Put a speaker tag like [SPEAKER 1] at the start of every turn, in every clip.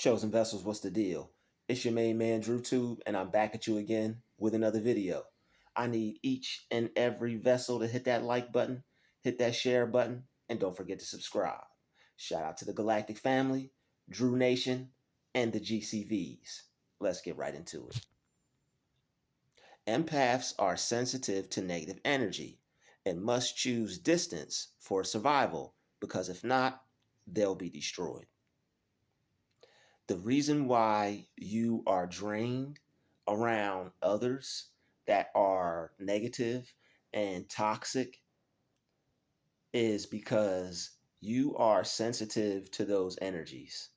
[SPEAKER 1] Chosen Vessels, what's the deal? It's your main man, Druuill, and I'm back at you again with another video. I need each and every vessel to hit that like button, hit that share button, and don't forget to subscribe. Shout out to the Galactic family, Drew Nation, and the GCVs. Let's get right into it. Empaths are sensitive to negative energy and must choose distance for survival because if not, they'll be destroyed. The reason why you are drained around others that are negative and toxic is because you are sensitive to those energies.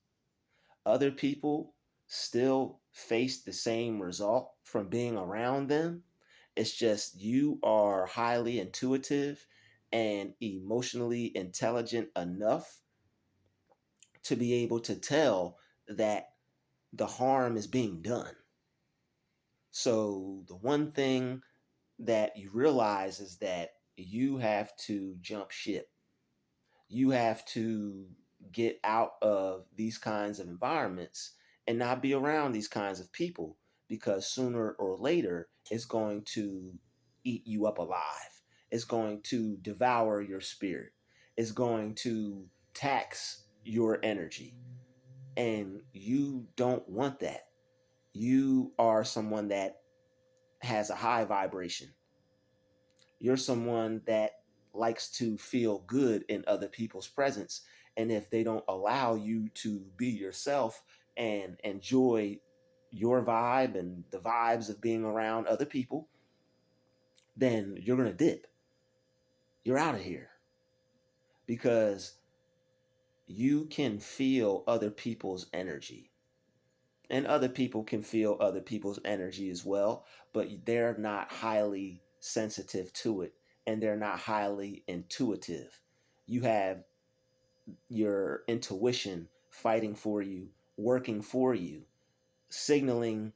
[SPEAKER 1] Other people still face the same result from being around them. It's just you are highly intuitive and emotionally intelligent enough to be able to tell that the harm is being done. So the one thing that you realize is that you have to jump ship. You have to get out of these kinds of environments and not be around these kinds of people because sooner or later it's going to eat you up alive. It's going to devour your spirit. It's going to tax your energy. And you don't want that. You are someone that has a high vibration. You're someone that likes to feel good in other people's presence. And if they don't allow you to be yourself and enjoy your vibe and the vibes of being around other people, then you're going to dip. You're out of here because you can feel other people's energy. And other people can feel other people's energy as well, but they're not highly sensitive to it and they're not highly intuitive. You have your intuition fighting for you, working for you, signaling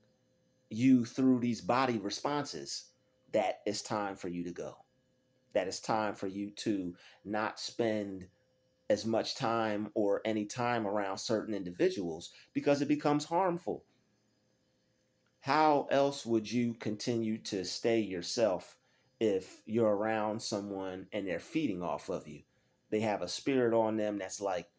[SPEAKER 1] you through these body responses that it's time for you to go, that it's time for you to not spend as much time or any time around certain individuals because it becomes harmful. How else would you continue to stay yourself if you're around someone and they're feeding off of you? They have a spirit on them that's like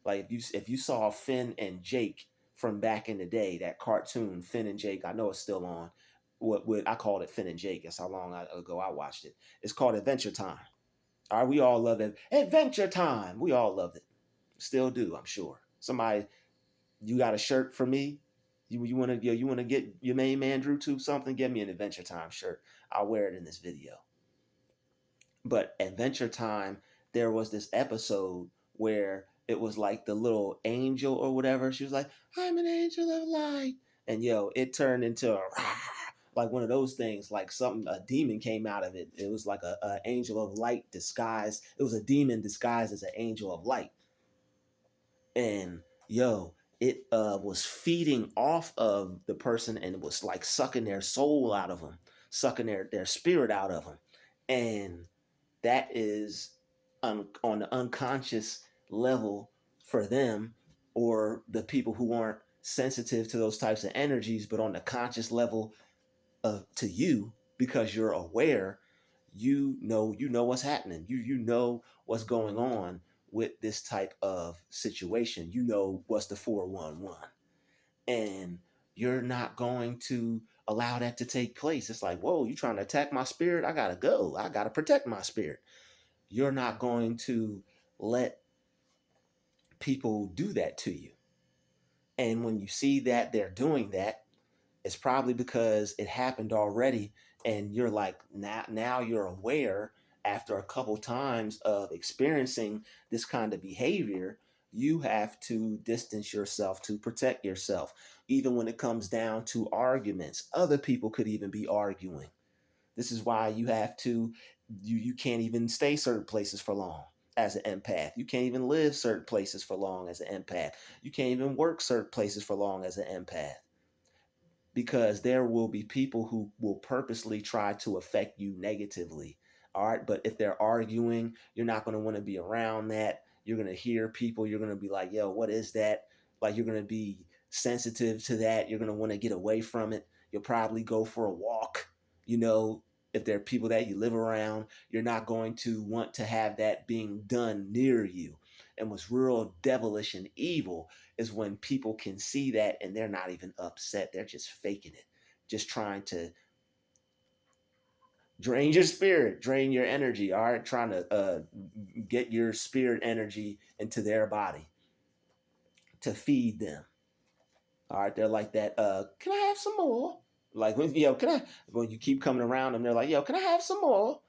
[SPEAKER 1] if you saw Finn and Jake from back in the day, that cartoon Finn and Jake, I know it's still on. What I called it Finn and Jake. That's how long ago I watched it. It's called Adventure Time. All right, we all love it. Adventure Time. We all loved it. Still do, I'm sure. Somebody, you got a shirt for me? You want to get your main man Druuill something? Get me an Adventure Time shirt. I'll wear it in this video. But Adventure Time, there was this episode where it was like the little angel or whatever. She was like, "I'm an angel of light," and it turned into a like one of those things, like something a demon came out of it. It was like a angel of light disguised. It was a demon disguised as an angel of light, and it was feeding off of the person and it was like sucking their soul out of them, sucking their spirit out of them. And that is on the unconscious level for them or the people who aren't sensitive to those types of energies, but on the conscious level to you, because you're aware, you know what's happening. You know what's going on with this type of situation. You know what's the 411. And you're not going to allow that to take place. It's like, whoa, you trying to attack my spirit? I gotta go. I gotta protect my spirit. You're not going to let people do that to you. And when you see that they're doing that, it's probably because it happened already. And you're like, now you're aware after a couple times of experiencing this kind of behavior, you have to distance yourself to protect yourself. Even when it comes down to arguments, other people could even be arguing. This is why you have to, you can't even stay certain places for long as an empath. You can't even live certain places for long as an empath. You can't even work certain places for long as an empath because there will be people who will purposely try to affect you negatively. All right. But if they're arguing, you're not going to want to be around that. You're going to hear people. You're going to be like, yo, what is that? Like you're going to be sensitive to that. You're going to want to get away from it. You'll probably go for a walk. You know, if there are people that you live around, you're not going to want to have that being done near you. And what's real devilish and evil is when people can see that and they're not even upset. They're just faking it, just trying to drain your spirit, drain your energy. All right, trying to get your spirit energy into their body to feed them. All right, they're like that. Can I have some more? Like when can I? When you keep coming around them, they're like, can I have some more?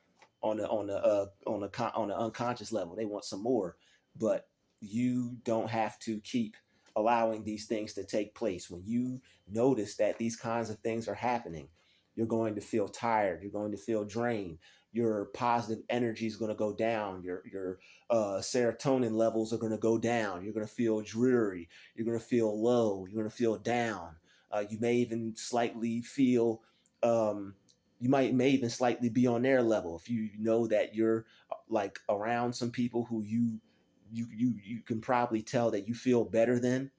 [SPEAKER 1] On the unconscious level, they want some more, but you don't have to keep allowing these things to take place. When you notice that these kinds of things are happening, you're going to feel tired. You're going to feel drained. Your positive energy is going to go down. Your serotonin levels are going to go down. You're going to feel dreary. You're going to feel low. You're going to feel down. You may even slightly feel, you may even slightly be on their level. If you know that you're like around some people who you can probably tell that you feel better than,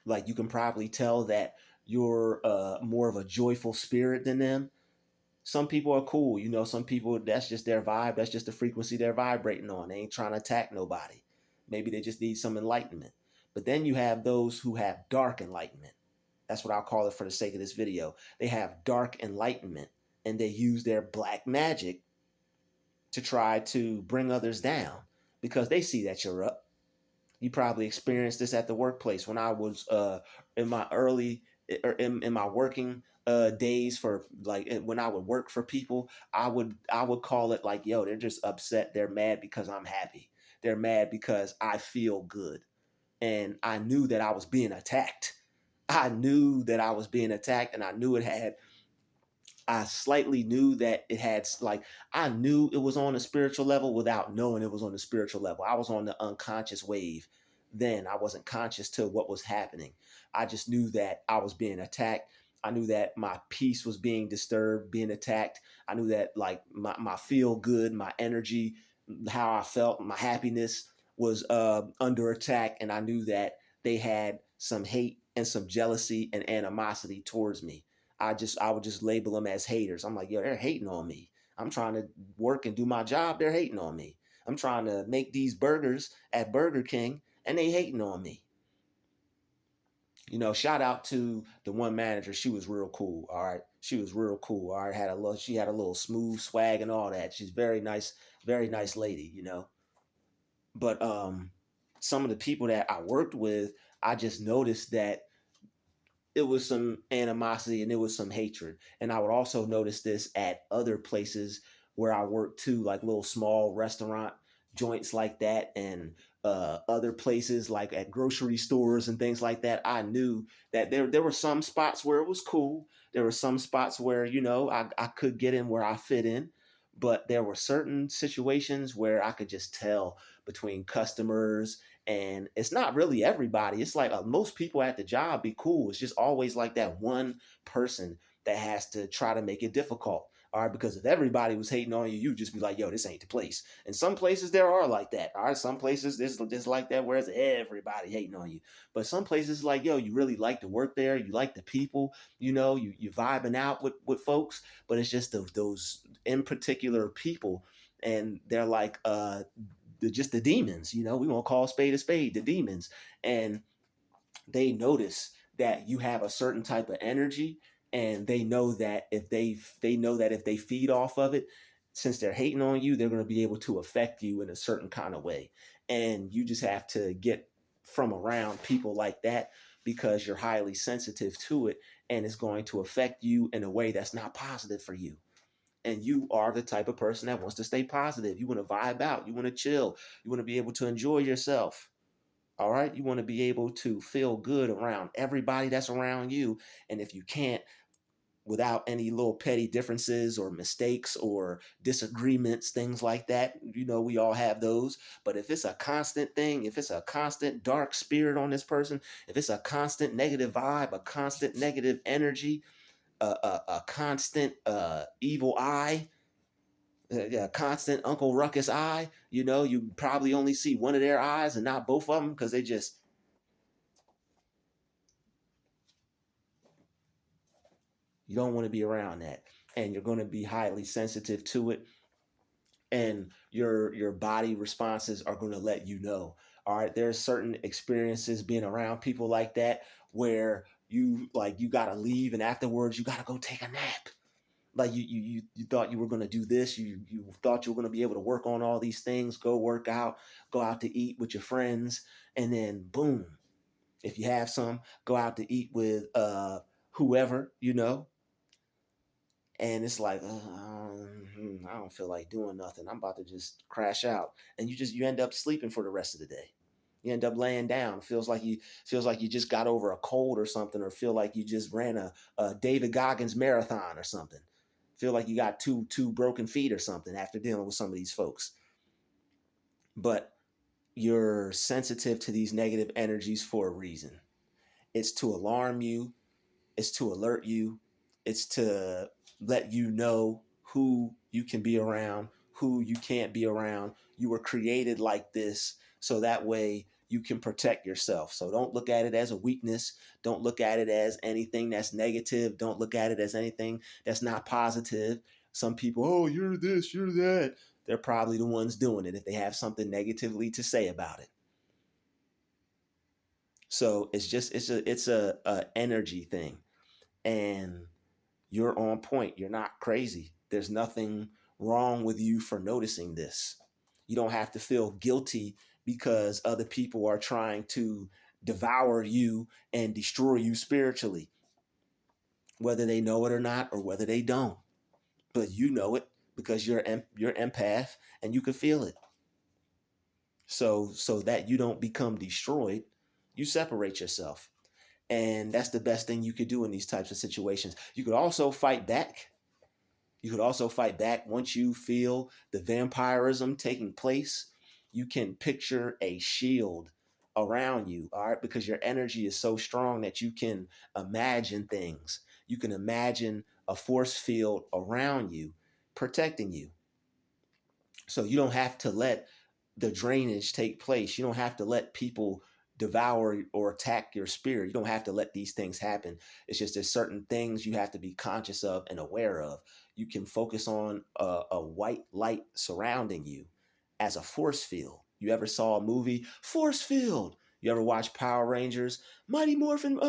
[SPEAKER 1] like you can probably tell that you're more of a joyful spirit than them. Some people are cool. You know, some people, that's just their vibe. That's just the frequency they're vibrating on. They ain't trying to attack nobody. Maybe they just need some enlightenment. But then you have those who have dark enlightenment. That's what I'll call it for the sake of this video. They have dark enlightenment and they use their black magic to try to bring others down because they see that you're up. You probably experienced this at the workplace when I was in my early or in my working days for like when I would work for people. I would call it like, yo, they're just upset. They're mad because I'm happy. They're mad because I feel good. And I knew that I was being attacked. I knew that I was being attacked, and I knew it had I slightly knew that it had like I knew it was on a spiritual level without knowing it was on the spiritual level. I was on the unconscious wave. Then I wasn't conscious to what was happening. I just knew that I was being attacked. I knew that my peace was being disturbed, being attacked. I knew that like my feel good, my energy, how I felt, my happiness was under attack. And I knew that they had some hate and some jealousy and animosity towards me. I would just label them as haters. I'm like, yo, they're hating on me. I'm trying to work and do my job. They're hating on me. I'm trying to make these burgers at Burger King and they hating on me. You know, shout out to the one manager. She was real cool. All right. She was real cool. All right. She had a little smooth swag and all that. She's very nice lady, you know. But some of the people that I worked with, I just noticed that it was some animosity and it was some hatred. And I would also notice this at other places where I worked too, like little small restaurant joints like that, and other places like at grocery stores and things like that. I knew that there were some spots where it was cool. There were some spots where, you know, I could get in where I fit in. But there were certain situations where I could just tell between customers, and it's not really everybody. It's like most people at the job be cool. It's just always like that one person that has to try to make it difficult. All right, because if everybody was hating on you, you'd just be like, yo, this ain't the place. And some places there are like that. All right, some places there's like that, whereas everybody hating on you. But some places like, yo, you really like to work there. You like the people, you know, you vibing out with folks. But it's just those in particular people. And they're like, just the demons, you know, we won't call a spade, the demons. And they notice that you have a certain type of energy, and they know that if they feed off of it, since they're hating on you, they're going to be able to affect you in a certain kind of way. And you just have to get from around people like that because you're highly sensitive to it, and it's going to affect you in a way that's not positive for you. And you are the type of person that wants to stay positive. You want to vibe out. You want to chill. You want to be able to enjoy yourself. All right. You want to be able to feel good around everybody that's around you. And if you can't, without any little petty differences or mistakes or disagreements, things like that, you know, we all have those. But if it's a constant thing, if it's a constant dark spirit on this person, if it's a constant negative vibe, a constant negative energy, a constant evil eye, a constant Uncle Ruckus eye. You know, you probably only see one of their eyes and not both of them because they just You don't want to be around that. And you're going to be highly sensitive to it. And your body responses are going to let you know. All right, there's certain experiences being around people like that where you got to leave, and afterwards you got to go take a nap. Like you thought you were going to do this, you thought you were going to be able to work on all these things, go work out, go out to eat with your friends, and then boom, if you have some, go out to eat with whoever, and it's like I don't feel like doing nothing, I'm about to just crash out, and you end up sleeping for the rest of the day. You end up laying down. Feels like you just got over a cold or something, or feel like you just ran a David Goggins marathon or something. Feel like you got two broken feet or something after dealing with some of these folks. But you're sensitive to these negative energies for a reason. It's to alarm you, it's to alert you, it's to let you know who you can be around, who you can't be around. You were created like this so that way you can protect yourself. So don't look at it as a weakness. Don't look at it as anything that's negative. Don't look at it as anything that's not positive. Some people, oh, you're this, you're that. They're probably the ones doing it if they have something negatively to say about it. So it's a energy thing. And you're on point. You're not crazy. There's nothing wrong with you for noticing this. You don't have to feel guilty because other people are trying to devour you and destroy you spiritually, whether they know it or not, or whether they don't. But you know it because you're empath and you can feel it. So that you don't become destroyed, you separate yourself. And that's the best thing you could do in these types of situations. You could also fight back. You could also fight back once you feel the vampirism taking place. You can picture a shield around you, all right, because your energy is so strong that you can imagine things. You can imagine a force field around you protecting you. So you don't have to let the drainage take place. You don't have to let people devour or attack your spirit. You don't have to let these things happen. It's just there's certain things you have to be conscious of and aware of. You can focus on a white light surrounding you as a force field. You ever saw a movie, Force Field? You ever watch Power Rangers, Mighty Morphin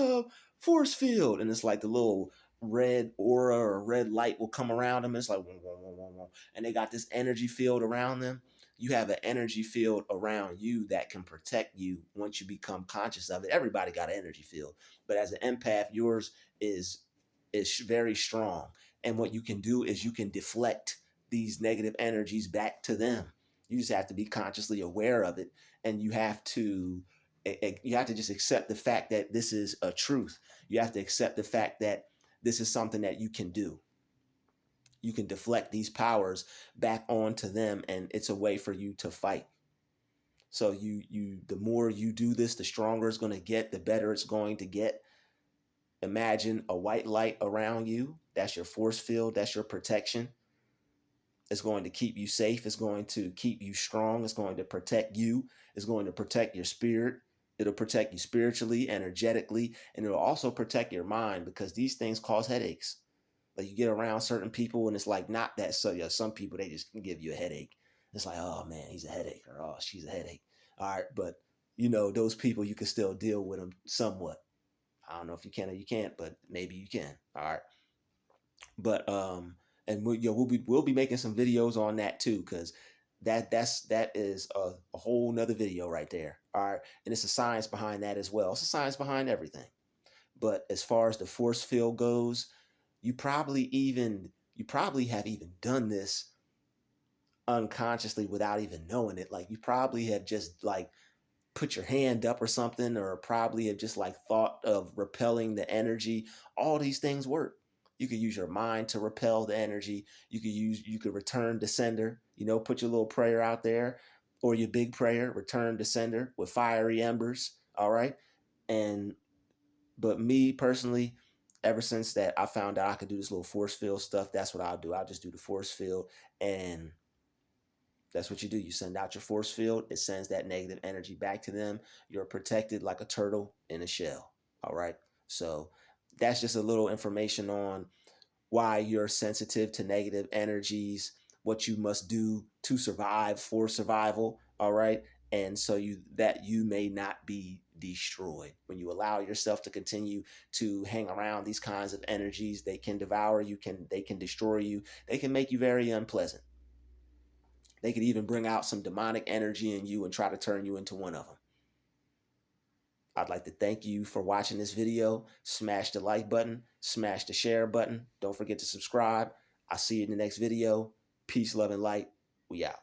[SPEAKER 1] Force Field? And it's like the little red aura or red light will come around them. It's like, whoa, whoa, whoa, whoa, whoa. And they got this energy field around them. You have an energy field around you that can protect you once you become conscious of it. Everybody got an energy field, but as an empath, yours is very strong. And what you can do is you can deflect these negative energies back to them. You just have to be consciously aware of it, and you have to just accept the fact that this is a truth. You have to accept the fact that this is something that you can do. You can deflect these powers back onto them, and it's a way for you to fight. So the more you do this, the stronger it's going to get, the better it's going to get. Imagine a white light around you. That's your force field, that's your protection. It's going to keep you safe, it's going to keep you strong, it's going to protect you, it's going to protect your spirit. It'll protect you spiritually, energetically, and it'll also protect your mind, because these things cause headaches. Like you get around certain people and it's like not that. So yeah, some people, they just give you a headache. It's like, oh man, he's a headache, or oh, she's a headache. All right, but those people, you can still deal with them somewhat. I don't know if you can or you can't, but maybe you can. All right, but and we'll be making some videos on that too, because that is a whole nother video right there. All right, and it's a science behind that as well. It's a science behind everything. But as far as the force field goes, you probably have even done this unconsciously without even knowing it. Like you probably have just like put your hand up or something, or probably have just like thought of repelling the energy. All these things work. You could use your mind to repel the energy. You could return to sender, put your little prayer out there, or your big prayer, return to sender with fiery embers. All right. And but me personally, ever since that I found out I could do this little force field stuff, that's what I'll do. I'll just do the force field, and that's what you do. You send out your force field, it sends that negative energy back to them. You're protected like a turtle in a shell. All right. So that's just a little information on why you're sensitive to negative energies, what you must do to survive for survival. All right. And so you may not be destroyed. When you allow yourself to continue to hang around these kinds of energies, they can devour you, they can destroy you, they can make you very unpleasant. They could even bring out some demonic energy in you and try to turn you into one of them. I'd like to thank you for watching this video. Smash the like button, smash the share button. Don't forget to subscribe. I'll see you in the next video. Peace, love, and light. We out.